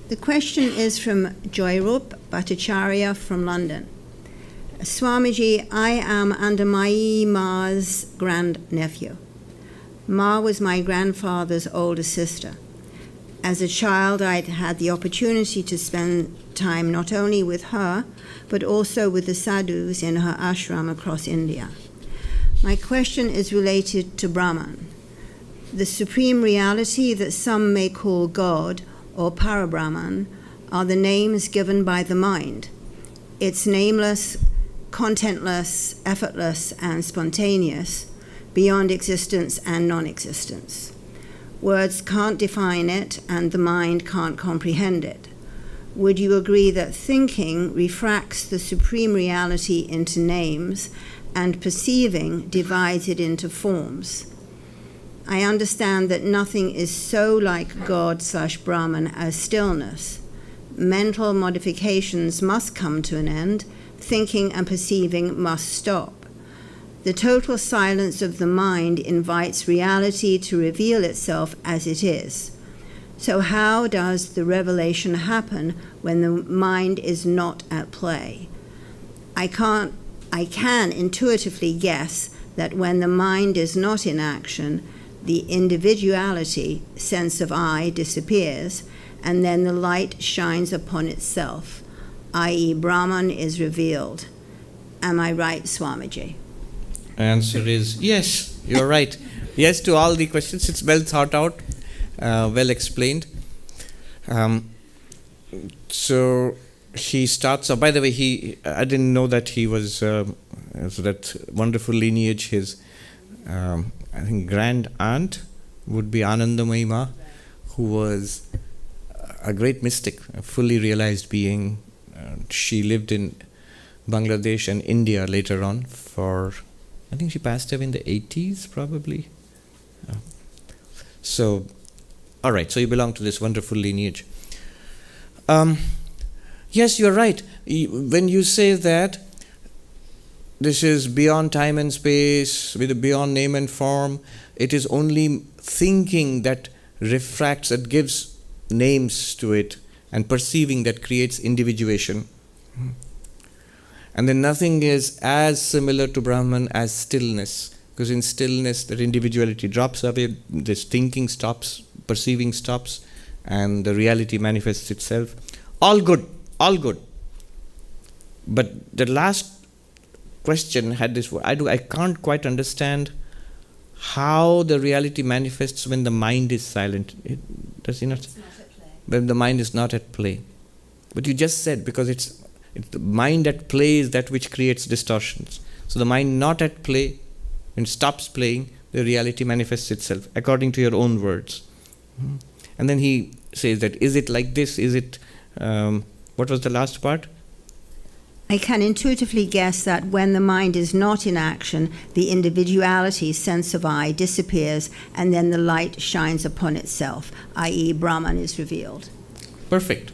The question is from Joyrup Bhattacharya from London. Swamiji, I am under my Ma's grandnephew. Ma was my grandfather's older sister. As a child, I'd had the opportunity to spend time not only with her, but also with the sadhus in her ashram across India. My question is related to Brahman, the supreme reality that some may call God or Parabrahman are the names given by the mind. It's nameless, contentless, effortless, and spontaneous, beyond existence and non-existence. Words can't define it, and the mind can't comprehend it. Would you agree that thinking refracts the supreme reality into names, and perceiving divides it into forms? I understand that nothing is so like God/Brahman as stillness. Mental modifications must come to an end. Thinking and perceiving must stop. The total silence of the mind invites reality to reveal itself as it is. So how does the revelation happen when the mind is not at play? I can intuitively guess that when the mind is not in action, the individuality, sense of I, disappears, and then the light shines upon itself, i.e. Brahman is revealed. Am I right, Swamiji? Answer is yes, you're right. Yes to all the questions. It's well thought out, well explained. So he starts off, by the way, I didn't know that he was, so that wonderful lineage, his, I think, grand aunt would be Anandamayi Ma, who was a great mystic, a fully realized being. She lived in Bangladesh and India later on for, I think she passed away in the 80s probably. So, all right, so you belong to this wonderful lineage. Yes, you're right. When you say that this is beyond time and space, beyond name and form, it is only thinking that refracts, that gives names to it, and perceiving that creates individuation. And then nothing is as similar to Brahman as stillness, because in stillness that individuality drops away, this thinking stops, perceiving stops, and the reality manifests itself. All good, all good. But the last question had this, I can't quite understand how the reality manifests when the mind is silent. Does he not? It's not at play. When the mind is not at play. But you just said, because it's the mind at play is that which creates distortions. So the mind not at play, when it stops playing, the reality manifests itself, according to your own words. And then he says that, is it like this? Is it, what was the last part? I can intuitively guess that when the mind is not in action, the individuality, sense of I, disappears, and then the light shines upon itself, i.e. Brahman is revealed. Perfect.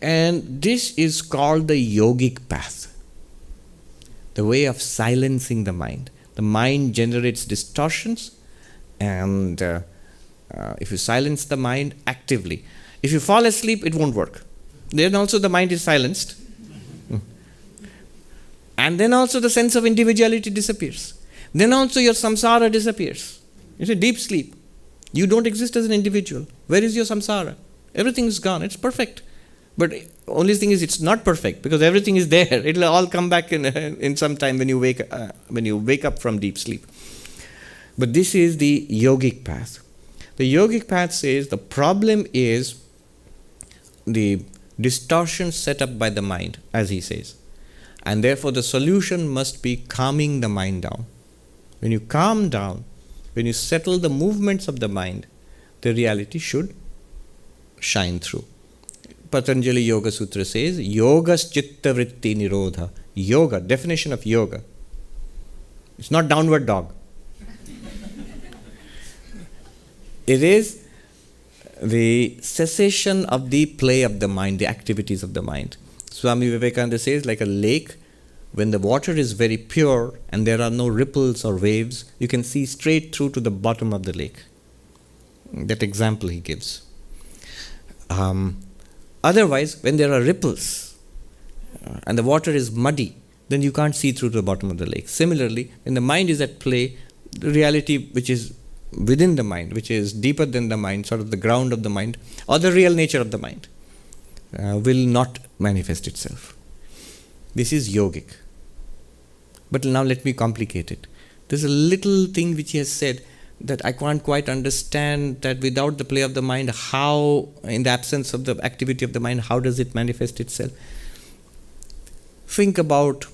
And this is called the yogic path, the way of silencing the mind. The mind generates distortions, and if you silence the mind actively, if you fall asleep, it won't work. Then also the mind is silenced. And then also the sense of individuality disappears. Then also your samsara disappears. It's a deep sleep. You don't exist as an individual. Where is your samsara? Everything is gone. It's perfect. But only thing is it's not perfect, because everything is there. It'll all come back in some time when you wake up from deep sleep. But this is the yogic path. The yogic path says the problem is the distortion set up by the mind, as he says. And therefore the solution must be calming the mind down. When you calm down, when you settle the movements of the mind, the reality should shine through. Patanjali Yoga Sutra says, Yogas Chitta Vritti Nirodha. Yoga, definition of yoga. It's not downward dog. It is the cessation of the play of the mind, the activities of the mind. Swami Vivekananda says, like a lake, when the water is very pure and there are no ripples or waves, you can see straight through to the bottom of the lake. That example he gives. Otherwise, when there are ripples and the water is muddy, then you can't see through to the bottom of the lake. Similarly, when the mind is at play, the reality which is within the mind, which is deeper than the mind, sort of the ground of the mind, or the real nature of the mind, will not manifest itself. This is yogic. But now let me complicate it. There's a little thing which he has said that I can't quite understand, that without the play of the mind, how, in the absence of the activity of the mind, how does it manifest itself? Think about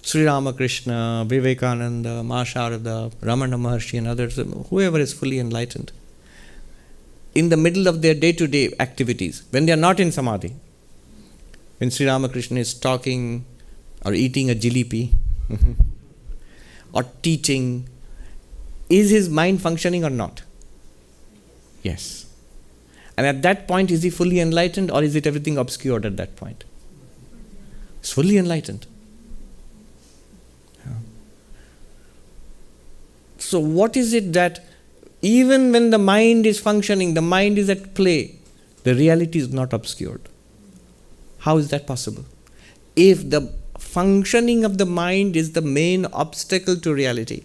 Sri Ramakrishna, Vivekananda, Ma Sharada, Ramana Maharshi and others, whoever is fully enlightened. In the middle of their day-to-day activities, when they are not in samadhi, when Sri Ramakrishna is talking or eating a jalebi or teaching, is his mind functioning or not? Yes. And at that point, is he fully enlightened, or is it everything obscured at that point? He's fully enlightened. So what is it that even when the mind is functioning, the mind is at play, the reality is not obscured? How is that possible? If the functioning of the mind is the main obstacle to reality,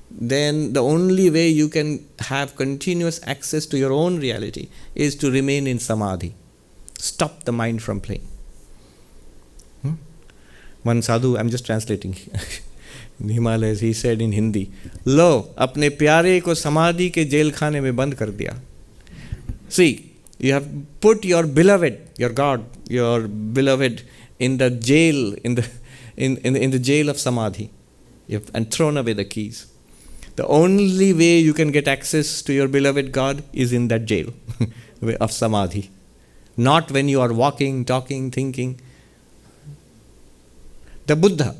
then the only way you can have continuous access to your own reality is to remain in samadhi. Stop the mind from playing. One sadhu, I'm just translating in the Himalayas, he said in Hindi, "Lo, apne pyare ko samadhi ke jail khane mein band kar diya." See, you have put your beloved, your God, your beloved in the jail, in the jail of samadhi, and thrown away the keys. The only way you can get access to your beloved God is in that jail of samadhi. Not when you are walking, talking, thinking. The Buddha,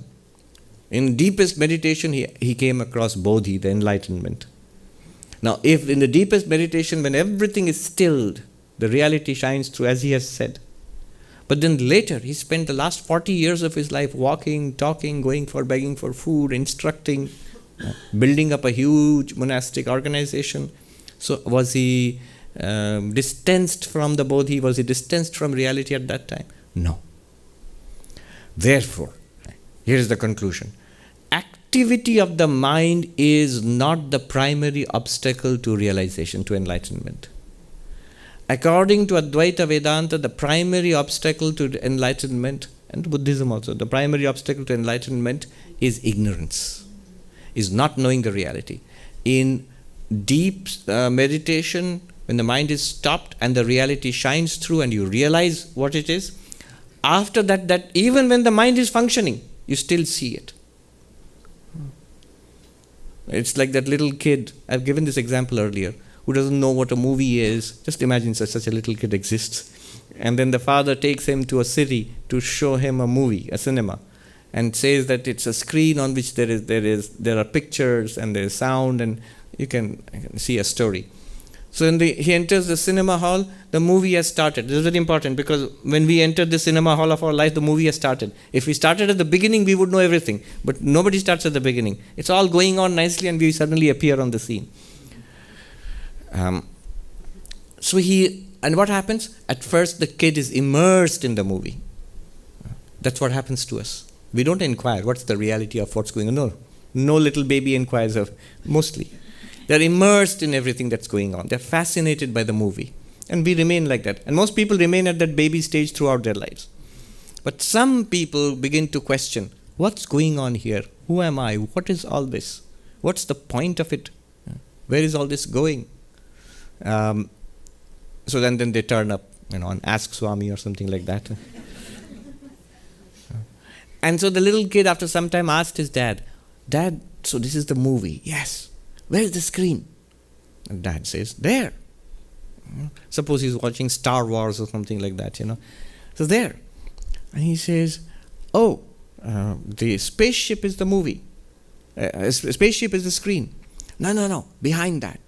in deepest meditation, he came across Bodhi, the enlightenment. Now, if in the deepest meditation, when everything is stilled, the reality shines through, as he has said. But then later, he spent the last 40 years of his life walking, talking, begging for food, instructing, building up a huge monastic organization. So was he distanced from the Bodhi? Was he distanced from reality at that time? No. Therefore, here is the conclusion. Activity of the mind is not the primary obstacle to realization, to enlightenment. According to Advaita Vedanta, the primary obstacle to enlightenment, and Buddhism also, the primary obstacle to enlightenment is ignorance, is not knowing the reality. In deep meditation, when the mind is stopped and the reality shines through and you realize what it is, after that even when the mind is functioning, you still see it. It's like that little kid, I've given this example earlier, who doesn't know what a movie is. Just imagine such a little kid exists. And then the father takes him to a city to show him a movie, a cinema, and says that it's a screen on which there are pictures and there is sound and you can see a story. So when he enters the cinema hall, the movie has started. This is very important because when we enter the cinema hall of our life, the movie has started. If we started at the beginning, we would know everything. But nobody starts at the beginning. It's all going on nicely and we suddenly appear on the scene. And what happens? At first, the kid is immersed in the movie. That's what happens to us. We don't inquire what's the reality of what's going on. No little baby inquires of, mostly. They're immersed in everything that's going on. They're fascinated by the movie. And we remain like that. And most people remain at that baby stage throughout their lives. But some people begin to question, what's going on here? Who am I? What is all this? What's the point of it? Where is all this going? So then they turn up, on Ask Swami or something like that. And so the little kid after some time asked his dad, "Dad, so this is the movie?" "Yes." "Where's the screen?" And dad says, "There." Suppose he's watching Star Wars or something like that, So there. And he says, "Oh, the spaceship is the movie. Spaceship is the screen." No, behind that.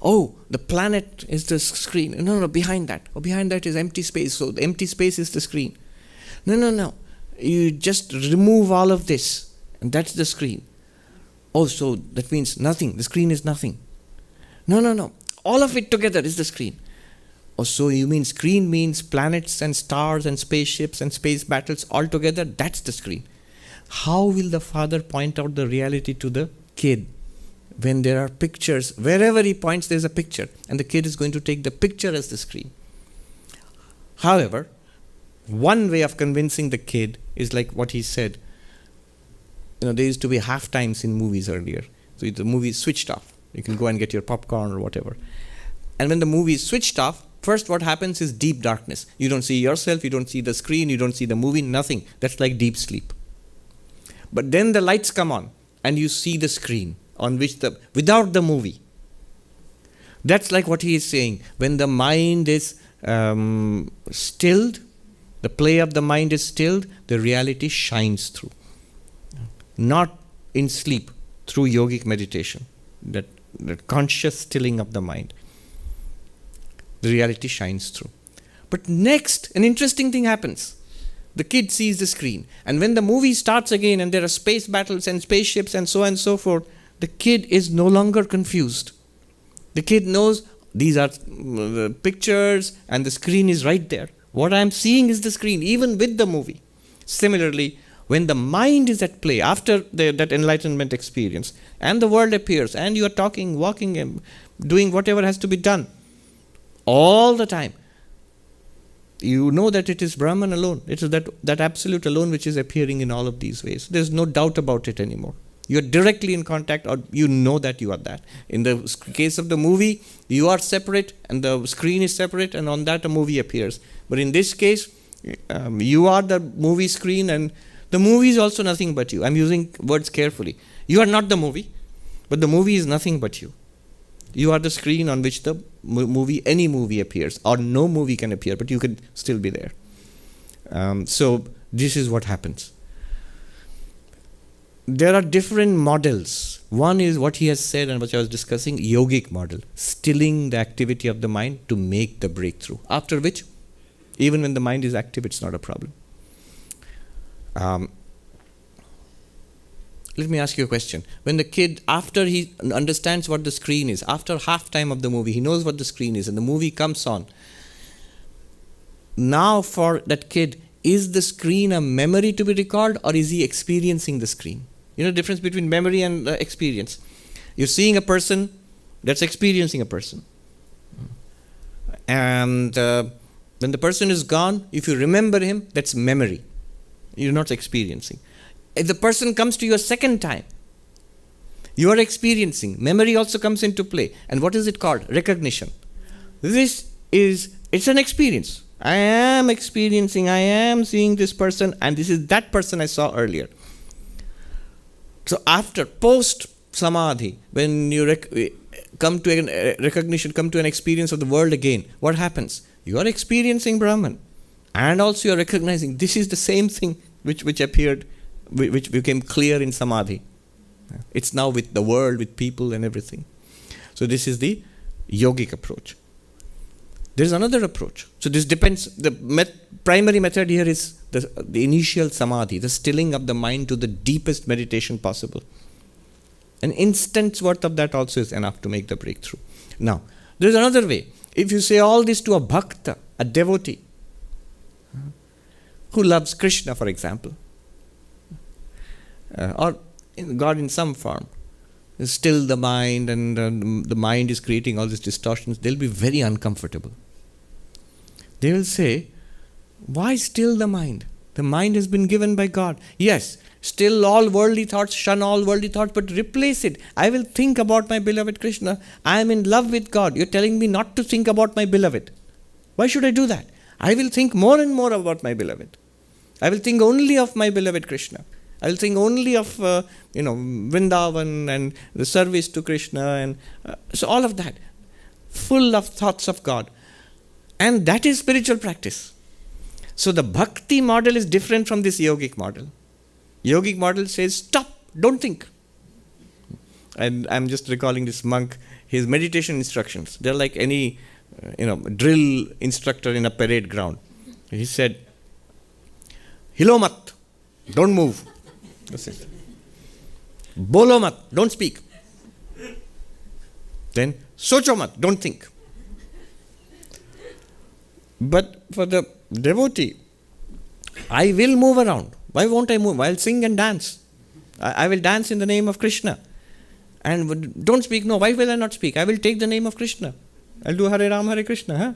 "Oh, the planet is the screen." No, behind that. "Oh, behind that is empty space. So the empty space is the screen." No. You just remove all of this, and that's the screen. "Oh, so that means nothing. The screen is nothing." No. All of it together is the screen. Oh, so you mean screen means planets and stars and spaceships and space battles all together? That's the screen. How will the father point out the reality to the kid when there are pictures? Wherever he points, there's a picture, and the kid is going to take the picture as the screen. However, one way of convincing the kid is like what he said. There used to be half times in movies earlier. So the movie is switched off. You can go and get your popcorn or whatever. And when the movie is switched off, first what happens is deep darkness. You don't see yourself, you don't see the screen, you don't see the movie, nothing. That's like deep sleep. But then the lights come on and you see the screen on which without the movie. That's like what he is saying. When the mind is stilled, the play of the mind is stilled, the reality shines through. Not in sleep, through yogic meditation, that conscious stilling of the mind. The reality shines through. But next, an interesting thing happens. The kid sees the screen. And when the movie starts again and there are space battles and spaceships and so forth, the kid is no longer confused. The kid knows these are the pictures and the screen is right there. What I am seeing is the screen, even with the movie. Similarly, when the mind is at play, after that enlightenment experience, and the world appears, and you are talking, walking, and doing whatever has to be done, all the time, you know that it is Brahman alone. It is that absolute alone which is appearing in all of these ways. There's no doubt about it anymore. You are directly in contact, or you know that you are that. In the case of the movie, you are separate and the screen is separate, and on that a movie appears. But in this case, you are the movie screen and the movie is also nothing but you. I'm using words carefully. You are not the movie, but the movie is nothing but you. You are the screen on which the any movie appears, or no movie can appear, but you can still be there. So this is what happens. There are different models. One is what he has said and what I was discussing, yogic model, stilling the activity of the mind to make the breakthrough. After which, even when the mind is active, it's not a problem. Let me ask you a question. When the kid, after he understands what the screen is, after half time of the movie, he knows what the screen is, and the movie comes on. Now for that kid, is the screen a memory to be recalled, or is he experiencing the screen? You know the difference between memory and experience. You're seeing a person, that's experiencing a person. And when the person is gone, if you remember him, that's memory. You're not experiencing. If the person comes to you a second time, you are experiencing. Memory also comes into play. And what is it called? Recognition. It's an experience. I am experiencing, I am seeing this person, and this is that person I saw earlier. So after, post-samadhi, when you come to a recognition, come to an experience of the world again, what happens? You are experiencing Brahman. And also you are recognizing this is the same thing which appeared, which became clear in samadhi. It's now with the world, with people and everything. So this is the yogic approach. There's another approach. So this depends, the primary method here is the initial samadhi, the stilling of the mind to the deepest meditation possible. An instant's worth of that also is enough to make the breakthrough. Now, there's another way. If you say all this to a bhakta, a devotee, who loves Krishna, for example, or God in some form, still the mind, and the mind is creating all these distortions, they'll be very uncomfortable. They will say, why still the mind? The mind has been given by God. Yes, still all worldly thoughts, shun all worldly thoughts, but replace it. I will think about my beloved Krishna. I am in love with God. You're telling me not to think about my beloved. Why should I do that? I will think more and more about my beloved. I will think only of my beloved Krishna. I will think only of, Vrindavan and the service to Krishna, and so all of that. Full of thoughts of God. And that is spiritual practice. So the bhakti model is different from this yogic model. Yogic model says, stop, don't think. And I'm just recalling this monk, his meditation instructions. They're like any, drill instructor in a parade ground. He said, Hilo mat, don't move. That's it. Bolo mat, don't speak. then socho mat, don't think. But for the devotee, I will move around. Why won't I move? I'll sing and dance. I will dance in the name of Krishna. And don't speak. No, why will I not speak? I will take the name of Krishna. I'll do Hare Ram, Hare Krishna. Huh?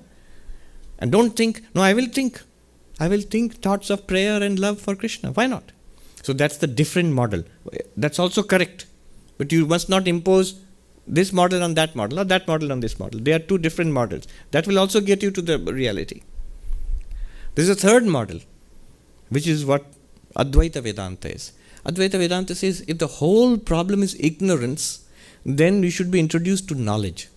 And don't think. No, I will think. I will think thoughts of prayer and love for Krishna. Why not? So that's the different model. That's also correct. But you must not impose this model on that model or that model on this model. They are two different models. That will also get you to the reality. There is a third model, which is what Advaita Vedanta is. Advaita Vedanta says if the whole problem is ignorance, then we should be introduced to knowledge.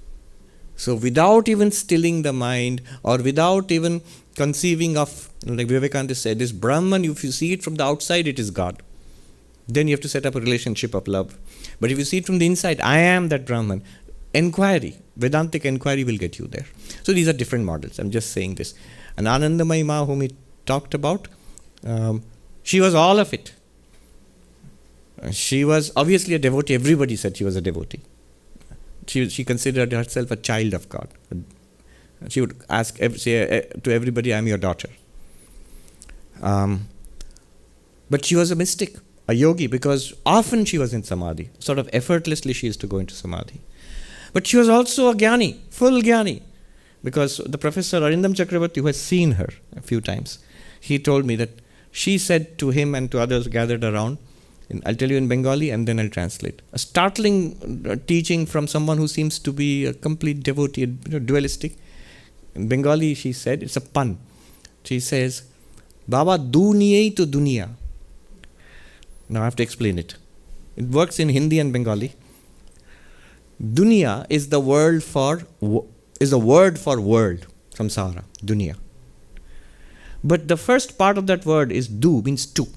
So without even stilling the mind or without even conceiving of, like Vivekananda said, this Brahman, if you see it from the outside, it is God. Then you have to set up a relationship of love. But if you see it from the inside, I am that Brahman. Inquiry, Vedantic inquiry will get you there. So these are different models. I'm just saying this. And Anandamayi Ma, whom he talked about, she was all of it. She was obviously a devotee. Everybody said she was a devotee. She considered herself a child of God. She would say to everybody, I am your daughter. But she was a mystic, a yogi, because often she was in samadhi. Sort of effortlessly she used to go into samadhi. But she was also a jnani, full jnani. Because the professor Arindam Chakravarti, who has seen her a few times, he told me that she said to him and to others gathered around, I'll tell you in Bengali and then I'll translate. A startling teaching from someone who seems to be a complete devotee, dualistic. In Bengali she said, it's a pun. She says, Baba duniyai to dunya. Now I have to explain it. It works in Hindi and Bengali. Dunya is the word for world, samsara, dunya. But the first part of that word is du, means two.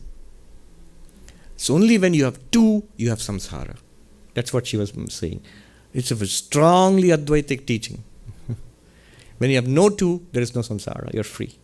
So only when you have two, you have samsara. That's what she was saying. It's a strongly Advaitic teaching. When you have no two, there is no samsara. You're free.